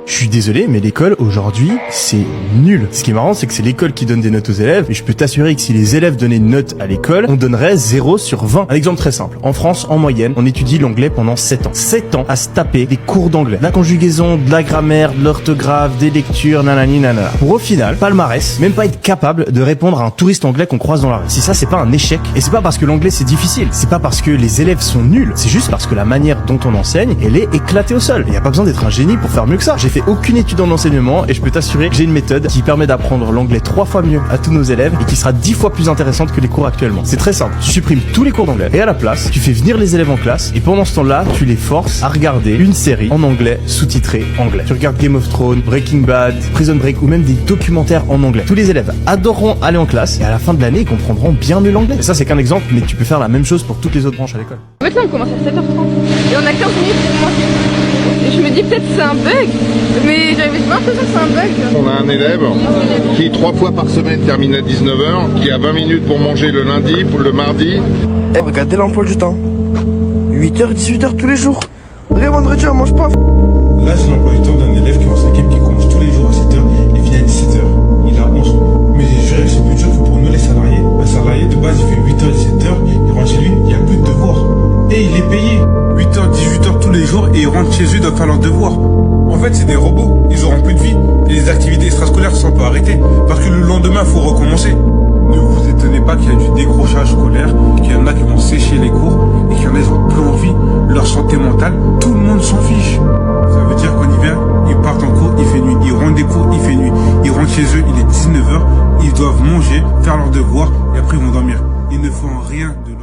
Je suis désolé, mais l'école aujourd'hui, c'est nul. Ce qui est marrant, c'est que c'est l'école qui donne des notes aux élèves, et je peux t'assurer que si les élèves donnaient une note à l'école, on donnerait 0 sur 20. Un exemple très simple. En France, en moyenne, on étudie l'anglais pendant 7 ans. 7 ans à se taper des cours d'anglais. De la conjugaison, de la grammaire, de l'orthographe, des lectures, nanani nanana. Pour au final, palmarès, même pas être capable de répondre à un touriste anglais qu'on croise dans la rue. Si ça, c'est pas un échec, et c'est pas parce que l'anglais c'est difficile, c'est pas parce que les élèves sont nuls, c'est juste parce que la manière dont on enseigne, elle est éclatée au sol. Il y a pas besoin d'être un génie pour faire mieux que ça. J'ai fait aucune étude en enseignement et je peux t'assurer que j'ai une méthode qui permet d'apprendre l'anglais 3 fois mieux à tous nos élèves et qui sera 10 fois plus intéressante que les cours actuellement. C'est très simple. Tu supprimes tous les cours d'anglais et à la place, tu fais venir les élèves en classe et pendant ce temps-là, tu les forces à regarder une série en anglais sous-titrée anglais. Tu regardes Game of Thrones, Breaking Bad, Prison Break ou même des documentaires en anglais. Tous les élèves adoreront aller en classe et à la fin de l'année, ils comprendront bien mieux l'anglais. Et ça, c'est qu'un exemple, mais tu peux faire la même chose pour toutes les autres branches à l'école. En fait, là, on commence à 7h30 et on a 15 minutes pour manger. Et je me dis peut-être c'est un bug, mais j'avais pas l'impression que c'est un bug. On a un élève qui 3 fois par semaine termine à 19h, qui a 20 minutes pour manger le lundi, pour le mardi. Eh, regardez l'emploi du temps. 8h, 18h tous les jours. Les vendredis, on mange pas. Là, c'est l'emploi du temps d'un élève qui est en 5e, qui commence tous les jours à 7h et finit à 17h. Il a 11. Mais c'est plus dur que pour nous les salariés. Un salarié de base, il fait 8h, 17h, il rentre chez lui, il n'y a plus de devoirs. Et il est payé 8h, 18h tous les jours et ils rentrent chez eux, ils doivent faire leurs devoirs. En fait, c'est des robots, ils auront plus de vie. Et les activités extrascolaires sont pas arrêtées. Parce que le lendemain, il faut recommencer. Ne vous étonnez pas qu'il y a du décrochage scolaire, qu'il y en a qui vont sécher les cours et qu'il y en a qui ont plus envie. Leur santé mentale, tout le monde s'en fiche. Ça veut dire qu'en hiver, ils partent en cours, il fait nuit. Ils rentrent des cours, il fait nuit. Ils rentrent chez eux, il est 19h. Ils doivent manger, faire leurs devoirs et après ils vont dormir. Ils ne font rien de